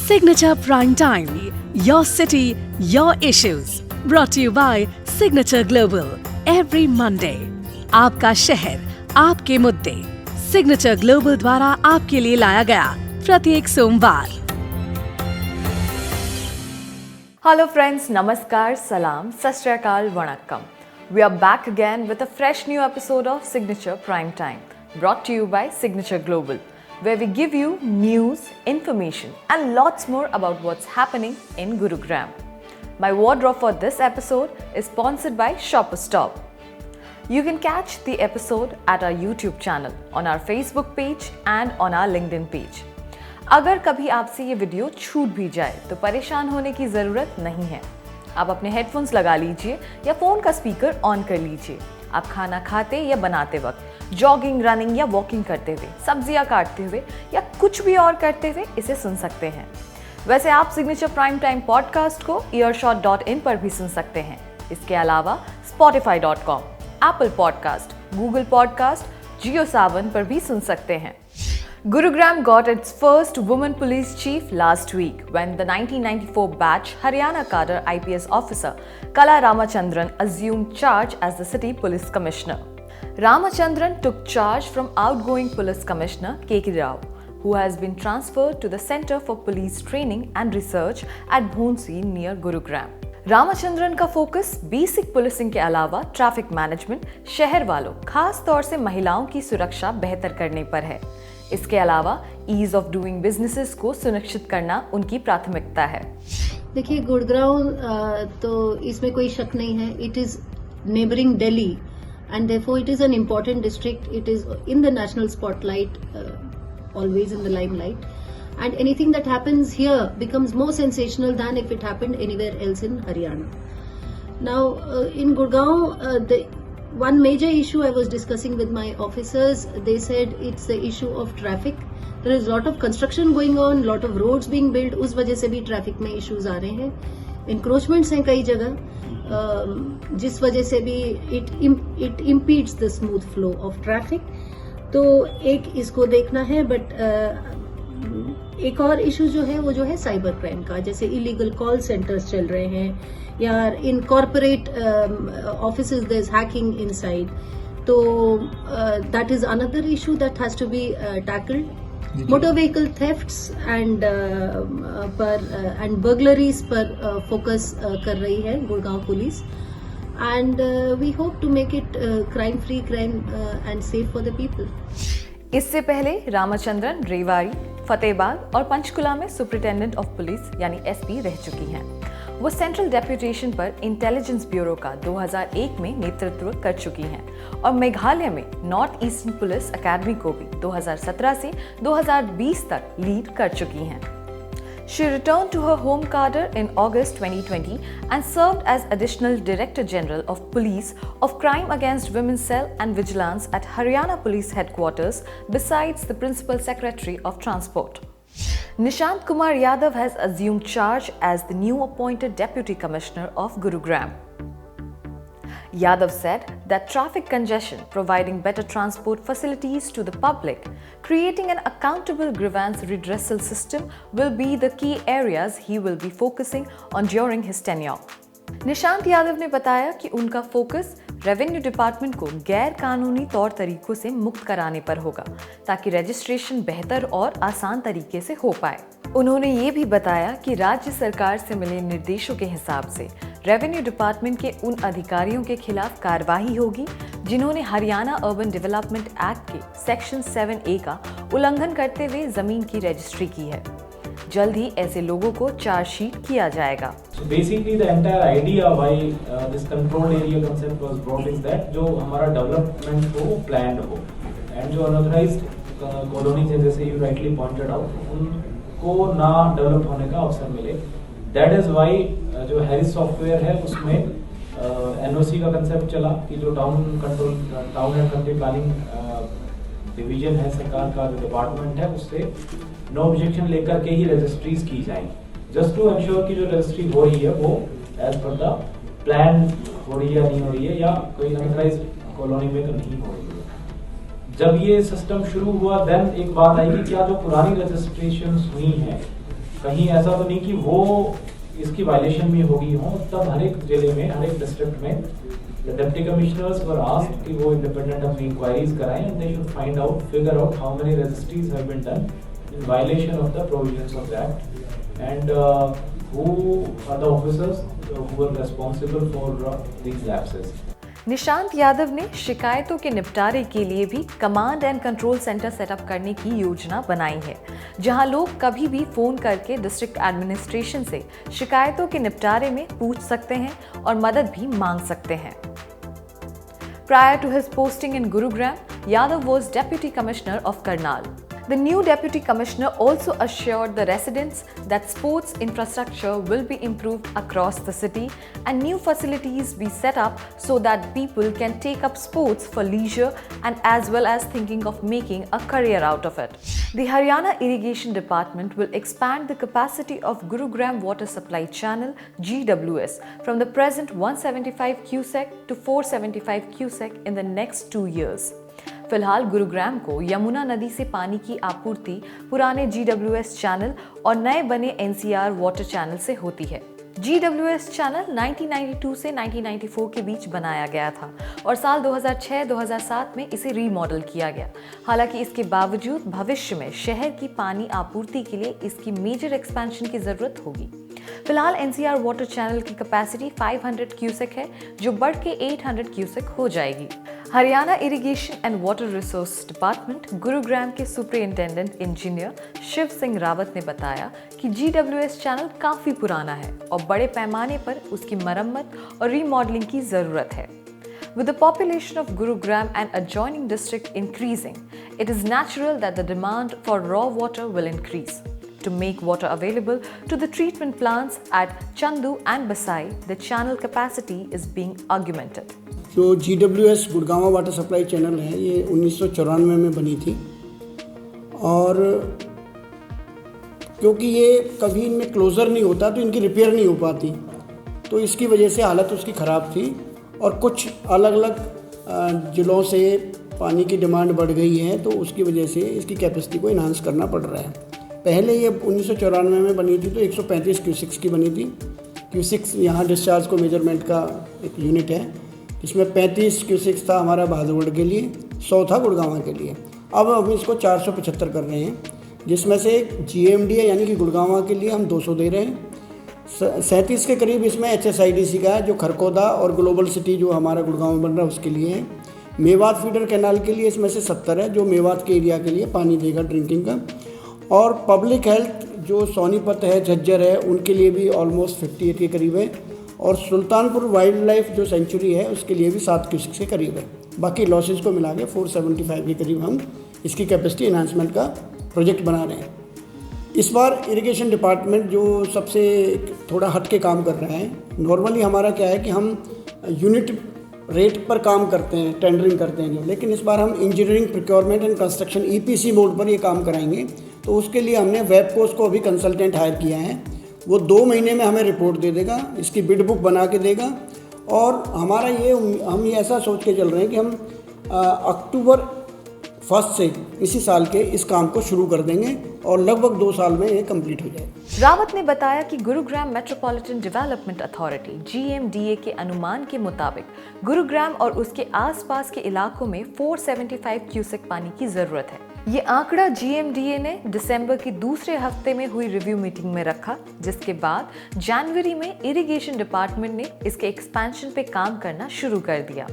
Signature Prime Time, your city, your issues. Brought to you by Signature Global. Every Monday. आपका शहर, आपके मुद्दे. Signature Global द्वारा आपके लिए लाया गया प्रत्येक सोमवार. Hello friends, Namaskar, Salam, Sat Shri Akal, Vanakkam. We are back again with a fresh new episode of Signature Prime Time, brought to you by Signature Global, where we give you news, information and lots more about what's happening in Gurugram. My wardrobe for this episode is sponsored by Shoppers Stop. You can catch the episode at our YouTube channel, on our Facebook page and on our LinkedIn page. अगर कभी आपसे ये video छूट भी जाए तो परेशान होने की ज़रूरत नहीं है. आप अपने हेडफोन्स लगा लीजिए या फ़ोन का स्पीकर ऑन कर लीजिए. आप खाना खाते या बनाते वक्त, जॉगिंग, रनिंग या वॉकिंग करते हुए, सब्जियां काटते हुए या कुछ भी और करते हुए इसे सुन सकते हैं. वैसे आप सिग्नेचर प्राइम टाइम पॉडकास्ट को earshot.in पर भी सुन सकते हैं. इसके अलावा spotify.com, Apple podcast, Google podcast, Jio Saavn पर भी सुन सकते हैं. Gurugram got its first woman police chief last week when the 1994 batch Haryana cadre IPS officer Kala Ramachandran assumed charge as the city police commissioner. Ramachandran took charge from outgoing police commissioner K.K. Rao, who has been transferred to the Center for Police Training and Research at Bhonsi near Gurugram. Ramachandran का focus basic policing के अलावा traffic management, शहर वालों, खास तौर से महिलाओं की सुरक्षा बेहतर करने पर है. इसके अलावा ईज ऑफ डूइंग बिजनेसेस को सुनिश्चित करना उनकी प्राथमिकता है. देखिए, गुड़गांव तो इसमें कोई शक नहीं है. It is neighbouring Delhi and therefore it is an important district. It is in the national spotlight, always in the limelight. And anything that happens here becomes more sensational than if it happened anywhere else in Haryana. Now, in Gurgaon, the one major issue I was discussing with my officers, they said it's the issue of traffic. There is a lot of construction going on, lot of roads being built. उस वजह से भी traffic में issues आ रहे हैं. Encroachments हैं कई जगह, जिस वजह से भी it impedes the smooth flow of traffic. तो एक इसको देखना है, बट एक और इशू जो है साइबर क्राइम का. जैसे इलीगल कॉल सेंटर्स चल रहे हैं या in corporate offices there is hacking inside. तो that is another issue that has to be tackled. Motor vehicle thefts and burglaries पर फोकस कर रही है Gurgaon police. And we hope to make it crime free, crime and safe for the people. इससे पहले रामाचंद्रन रेवाड़ी, फतेहबाद और पंचकुला में superintendent of police यानी SP रह चुकी हैं. वो सेंट्रल डेप्यूटेशन पर इंटेलिजेंस ब्यूरो का 2001 में नेतृत्व कर चुकी हैं और मेघालय में नॉर्थ ईस्टर्न पुलिस अकेडमी को भी 2017 से 2020 तक लीड कर चुकी हैं. She returned to her home cadre in August 2020 and served as Additional Director General of Police of Crime Against Women Cell and Vigilance at Haryana Police Headquarters, besides the Principal Secretary of Transport. Nishant Kumar Yadav has assumed charge as the new appointed Deputy Commissioner of Gurugram. Yadav said that traffic congestion, providing better transport facilities to the public, creating an accountable grievance redressal system will be the key areas he will be focusing on during his tenure. Nishant Yadav ने बताया कि उनका focus revenue department को गैर कानूनी तौर तरीकों से मुक्त कराने पर होगा, ताकि रजिस्ट्रेशन बेहतर और आसान तरीके से हो पाए. उन्होंने ये भी बताया कि राज्य सरकार से मिले निर्देशों के हिसाब से रेवेन्यू डिपार्टमेंट के उन अधिकारियों के खिलाफ कार्रवाई होगी जिन्होंने हरियाणा अर्बन डेवलपमेंट एक्ट के सेक्शन 7A का उल्लंघन करते हुए जमीन की रजिस्ट्री की है. जल्द ही ऐसे लोगों को चार्जशीट किया जाएगा. So basically the entire idea why this controlled area concept was brought is that जो हमारा डेवलपमेंट हो planned हो and जो unauthorized colonies है, जैसे you rightly pointed out, उनको ना डेवलप होने का अवसर मिले. That is why जो हैरिस सॉफ्टवेयर है उसमें NOC का कंसेप्ट चला कि जो town and country planning division है सरकार का, जो डिपार्टमेंट है, उससे नो ऑब्जेक्शन लेकर के ही रजिस्ट्रीज की जाएंगी, जस्ट टू एंश्योर कि जो रजिस्ट्री हो रही है वो एज पर द प्लान हो रही है या नहीं हो रही है, या कोई अनऑथराइज्ड कॉलोनी में तो नहीं हो रही है. जब ये सिस्टम शुरू हुआ देन एक बात आई कि क्या जो पुरानी रजिस्ट्रेशन हुई हैं कहीं ऐसा तो नहीं कि वो इसकी वायलेशन भी होगी हो, तब हर एक जिले में, हर एक डिस्ट्रिक्ट में डिप्टी कमिश्नर्स वर आस्क्ड कि वो इंडिपेंडेंट अपनी इंक्वायरीज कराएं and they should find out, figure out how many registries have been done in violation of the provisions of that and who are the officers who are responsible for these lapses. Nishant Yadav ने शिकायतों के निपटारे के लिए भी command and control centre setup करने की योजना बनाई है, जहां लोग कभी भी फोन करके डिस्ट्रिक्ट एडमिनिस्ट्रेशन से शिकायतों के निपटारे में पूछ सकते हैं और मदद भी मांग सकते हैं। Prior to his posting in Gurugram, Yadav was Deputy Commissioner of Karnal. The new Deputy Commissioner also assured the residents that sports infrastructure will be improved across the city and new facilities be set up so that people can take up sports for leisure and as well as thinking of making a career out of it. The Haryana Irrigation Department will expand the capacity of Gurugram Water Supply Channel GWS from the present 175 cusac to 475 cusac in the next 2 years. फिलहाल गुरुग्राम को यमुना नदी से पानी की आपूर्ति पुराने GWS channel और नए बने NCR वाटर चैनल से होती है। GWS चैनल 1992 से 1994 के बीच बनाया गया था और साल 2006-2007 में इसे रीमॉडल किया गया। हालांकि इसके बावजूद भविष्य में शहर की पानी आपूर्ति के लिए इसकी मेजर एक्सपेंशन की जरूरत होगी। फिलहाल NCR वाटर चैनल की कैपेसिटी 500 क्यूसेक है, जो बढ़ के 800 क्यूसेक हो जाएगी। Haryana irrigation and water resource department Gurugram के सुपरिंटेंडेंट इंजीनियर शिव सिंह रावत ने बताया कि GWS चैनल काफी पुराना है और बड़े पैमाने पर उसकी मरम्मत और रीमॉडलिंग की जरूरत है। With the population of Gurugram and adjoining district increasing, it is natural that the demand for raw water will increase. To make water available to the treatment plants at Chandu and Basai, the channel capacity is being augmented. जो GWS Gurgaon water supply channel है, ये 1994 में बनी थी और क्योंकि ये कभी इनमें क्लोज़र नहीं होता तो इनकी रिपेयर नहीं हो पाती, तो इसकी वजह से हालत उसकी ख़राब थी और कुछ अलग अलग जिलों से पानी की डिमांड बढ़ गई है, तो उसकी वजह से इसकी कैपेसिटी को इन्हांस करना पड़ रहा है। पहले ये 1994 में बनी थी तो 135 क्यूसिक्स की बनी थी। क्यूसिक्स यहाँ डिस्चार्ज को मेजरमेंट का एक यूनिट है, इसमें 35 क्यूसिक्स था हमारा बहादुरगढ़ के लिए, 100 था गुड़गांव के लिए। अब हम इसको 475 कर रहे हैं, जिसमें से GMD यानी कि गुड़गांव के लिए हम 200 दे रहे हैं। 37 के करीब इसमें HSIDC का है, जो खरकोदा और ग्लोबल सिटी जो हमारा गुड़गांव में बन रहा है उसके लिए है। मेवात फीडर कैनाल के लिए इसमें से 70 है, जो मेवात के एरिया के लिए पानी देगा ड्रिंकिंग का। और पब्लिक हेल्थ जो सोनीपत है, झज्जर है, उनके लिए भी ऑलमोस्ट 58 के करीब है। और सुल्तानपुर वाइल्ड लाइफ जो सेंचुरी है उसके लिए भी 7 क्यूसिक के करीब है। बाकी लॉसेस को मिला के 475 के करीब हम इसकी कैपेसिटी इन्हांसमेंट का प्रोजेक्ट बना रहे हैं। इस बार इरिगेशन डिपार्टमेंट जो सबसे थोड़ा हट के काम कर रहा है, नॉर्मली हमारा क्या है कि हम यूनिट रेट पर काम करते हैं, टेंडरिंग करते हैं जो, लेकिन इस बार हम engineering procurement and construction EPC mode पर ये काम कराएंगे। तो उसके लिए हमने वेबकोस को अभी कंसल्टेंट हायर किया है, वो 2 महीने में हमें रिपोर्ट दे देगा, इसकी बिड बुक बना के देगा। और हमारा हम ये ऐसा सोच के चल रहे हैं कि हम अक्टूबर 1 से इसी साल के इस काम को शुरू कर देंगे और लगभग 2 साल में ये कंप्लीट हो जाएगा। रावत ने बताया कि Gurugram metropolitan development authority GMDA के अनुमान के मुताबिक गुरुग्राम और उसके आसपास के इलाकों में 475 क्यूसेक पानी की जरूरत है। ये आंकड़ा GMDA ने दिसंबर के दूसरे हफ्ते में हुई रिव्यू मीटिंग में रखा, जिसके बाद जनवरी में इरिगेशन डिपार्टमेंट ने इसके एक्सपेंशन पे काम करना शुरू कर दिया।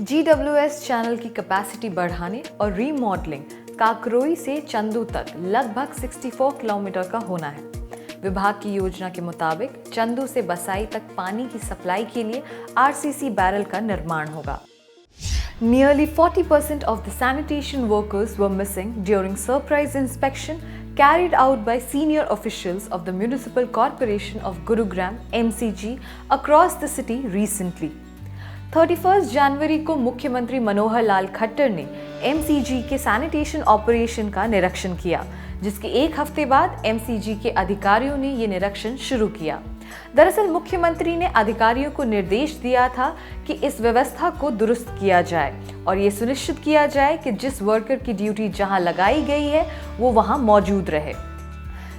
GWS चैनल की कैपेसिटी बढ़ाने और रीमॉडलिंग काकरोई से चंदू तक लगभग 64 किलोमीटर का होना है। विभाग की योजना के मुताबिक चंदू से बसाई तक पानी की सप्लाई के लिए RCC बैरल का निर्माण होगा। Nearly 40% of the sanitation workers were missing during surprise inspection carried out by senior officials of the Municipal Corporation of Gurugram MCG across the city recently. 31 जनवरी को मुख्यमंत्री मनोहर लाल खट्टर ने MCG के सैनिटेशन ऑपरेशन का निरीक्षण किया, जिसके 1 हफ्ते बाद MCG के अधिकारियों ने ये निरीक्षण शुरू किया। दरअसल मुख्यमंत्री ने अधिकारियों को निर्देश दिया था कि इस व्यवस्था को दुरुस्त किया जाए और ये सुनिश्चित किया जाए कि जिस वर्कर की ड्यूटी जहां लगाई गई है वो वहां मौजूद रहे।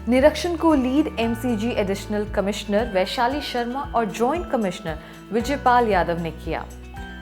निरीक्षण को lead MCG additional commissioner Vaishali Sharma और जॉइंट कमिश्नर विजयपाल यादव ने किया।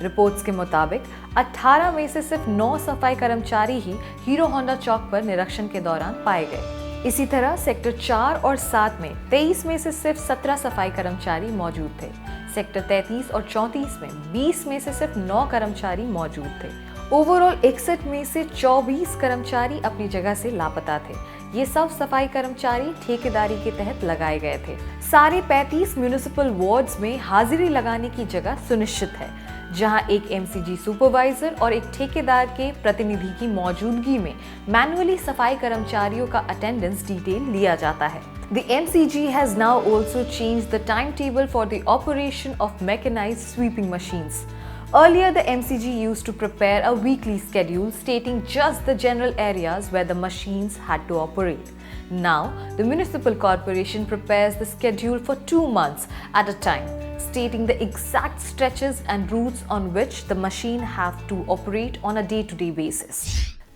रिपोर्ट्स के मुताबिक 18 में से सिर्फ 9 सफाई कर्मचारी ही हीरो होंडा चौक पर निरीक्षण के दौरान पाए गए। इसी तरह सेक्टर 4 और 7 में 23 में से सिर्फ 17 सफाई कर्मचारी मौजूद थे। सेक्टर 33 और 34 में 20 में से सिर्फ 9 कर्मचारी मौजूद थे। ओवरऑल 61 में से 24 कर्मचारी अपनी जगह से लापता थे। ये सब सफाई कर्मचारी ठेकेदारी के तहत लगाए गए थे। सारे 35 म्युनिसिपल वार्ड्स में हाजिरी लगाने की जगह सुनिश्चित है, जहां एक एमसीजी सुपरवाइजर और एक ठेकेदार के प्रतिनिधि की मौजूदगी में मैन्युअली सफाई कर्मचारियों का अटेंडेंस डिटेल लिया जाता है। The MCG has now also changed the timetable for the operation of mechanized sweeping machines. Earlier, the MCG used to prepare a weekly schedule stating just the general areas where the machines had to operate. Now, the municipal corporation prepares the schedule for 2 months at a time, stating the exact stretches and routes on which the machine have to operate on a day-to-day basis.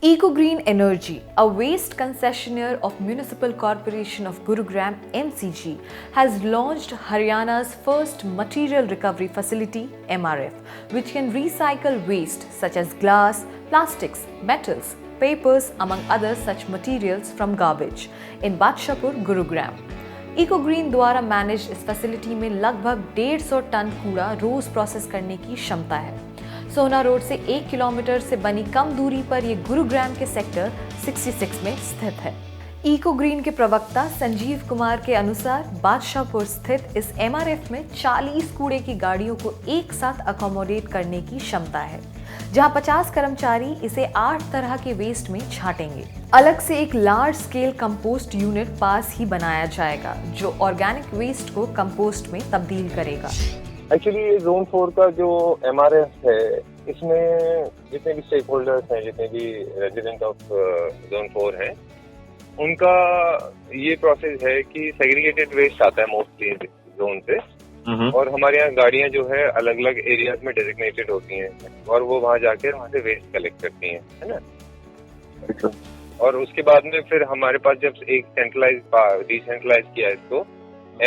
EcoGreen Energy, a waste concessionaire of Municipal Corporation of Gurugram MCG, has launched Haryana's first material recovery facility MRF, which can recycle waste such as glass, plastics, metals, papers, among other such materials from garbage in Badshapur, Gurugram. EcoGreen द्वारा manage इस facility में लगभग 150 ton कूड़ा रोज process करने की क्षमता है। सोना रोड से 1 किलोमीटर से बनी कम दूरी पर यह गुरुग्राम के सेक्टर 66 में स्थित है। EcoGreen के प्रवक्ता संजीव कुमार के अनुसार बादशाहपुर स्थित इस MRF में 40 कूड़े की गाड़ियों को एक साथ अकोमोडेट करने की क्षमता है, जहां 50 कर्मचारी इसे 8 तरह के वेस्ट में छांटेंगे। अलग से एक लार्ज स्केल कंपोस्ट यूनिट पास ही बनाया जाएगा, जो ऑर्गेनिक वेस्ट को कंपोस्ट में तब्दील करेगा। एक्चुअली जोन 4 का जो MRF है, इसमें जितने भी स्टेक होल्डर्स हैं, जितने भी रेजिडेंट ऑफ जोन 4 हैं, उनका ये प्रोसेस है कि सेग्रीगेटेड वेस्ट आता है मोस्टली जोन से, और हमारे यहाँ गाड़ियाँ जो है अलग अलग एरियाज में डेजिग्नेटेड होती हैं और वो वहाँ जाकर वहाँ से वेस्ट कलेक्ट करती हैं, है ना। और उसके बाद में फिर हमारे पास जब एक डिसेंट्रलाइज किया इसको,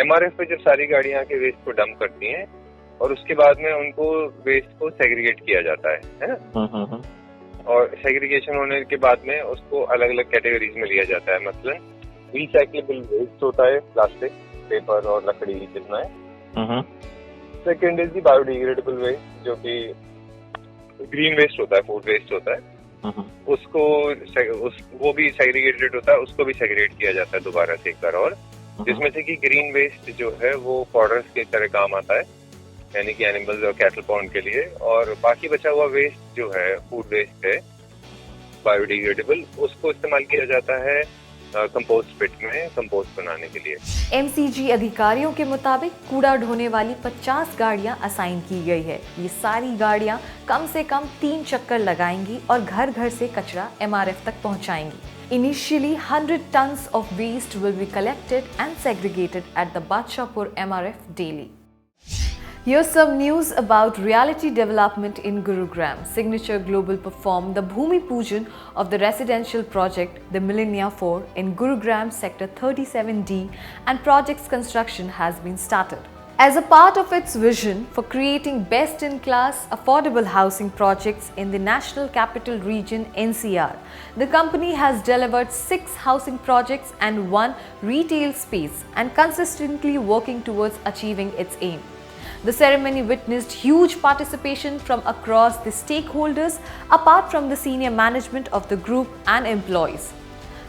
MRF पे जब सारी गाड़ियाँ के वेस्ट को डंप करती हैं और उसके बाद में उनको वेस्ट को सेग्रीगेट किया जाता है ना। और सेग्रीगेशन होने के बाद में उसको अलग अलग कैटेगरीज में लिया जाता है। मसलन रिसाइक्लेबल वेस्ट होता है, प्लास्टिक, पेपर और लकड़ी जितना है। Second is the biodegradable waste, जो कि ग्रीन वेस्ट होता है, फूड वेस्ट होता है। उसको वो भी सेग्रीगेटेड होता है, उसको भी सेग्रीगेट किया जाता है दोबारा से एक बार और, जिसमें से कि ग्रीन वेस्ट जो है वो फॉडर्स के तरह काम आता है, यानी कि एनिमल्स और कैटल पॉन्ड के लिए। और बाकी बचा हुआ वेस्ट जो है, फूड वेस्ट है, बायोडिग्रेडेबल, उसको इस्तेमाल किया जाता है कंपोस्ट पिट में कंपोस्ट बनाने के लिए। MCG अधिकारियों के मुताबिक कूड़ा ढोने वाली 50 गाड़ियां असाइन की गई है। ये सारी गाड़ियां कम से कम 3 चक्कर लगाएंगी और घर घर से कचरा MRF तक पहुंचाएंगी। Initially, 100 tons of waste will be collected and segregated at the Badshapur MRF daily. Here's some news about reality development in Gurugram. Signature Global performed the Bhumi Pujan of the residential project, the Millennia 4, in Gurugram Sector 37D, and project's construction has been started. As a part of its vision for creating best-in-class affordable housing projects in the National Capital Region NCR, the company has delivered 6 housing projects and 1 retail space and consistently working towards achieving its aim. The ceremony witnessed huge participation from across the stakeholders, apart from the senior management of the group and employees.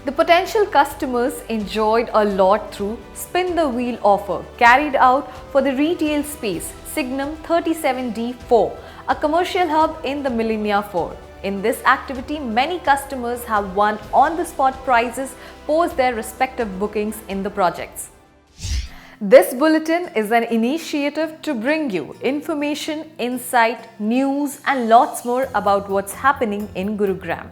The potential customers enjoyed a lot through Spin the Wheel offer carried out for the retail space Signum 37D4, a commercial hub in the Millennia 4. In this activity, many customers have won on-the-spot prizes post their respective bookings in the projects. This bulletin is an initiative to bring you information, insight, news and lots more about what's happening in Gurugram.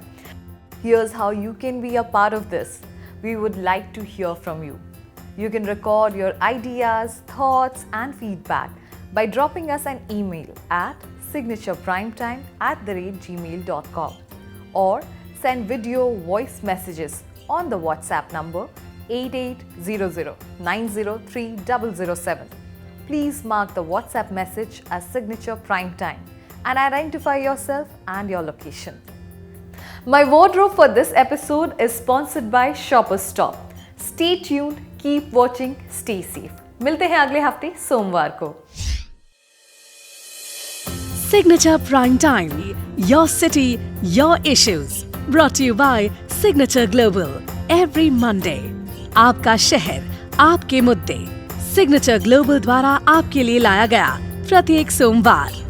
Here's how you can be a part of this. We would like to hear from you. You can record your ideas, thoughts and feedback by dropping us an email at signatureprimetime@gmail.com or send video voice messages on the WhatsApp number 8800 903007. Please mark the WhatsApp message as Signature Prime Time and identify yourself and your location. My wardrobe for this episode is sponsored by Shoppers Stop. Stay tuned, keep watching, stay safe. मिलते हैं अगले हफ्ते सोमवार को. Signature Prime Time, your city, your issues. Brought to you by Signature Global. Every Monday. आपका शहर, आपके मुद्दे. Signature Global द्वारा आपके लिए लाया गया प्रत्येक सोमवार.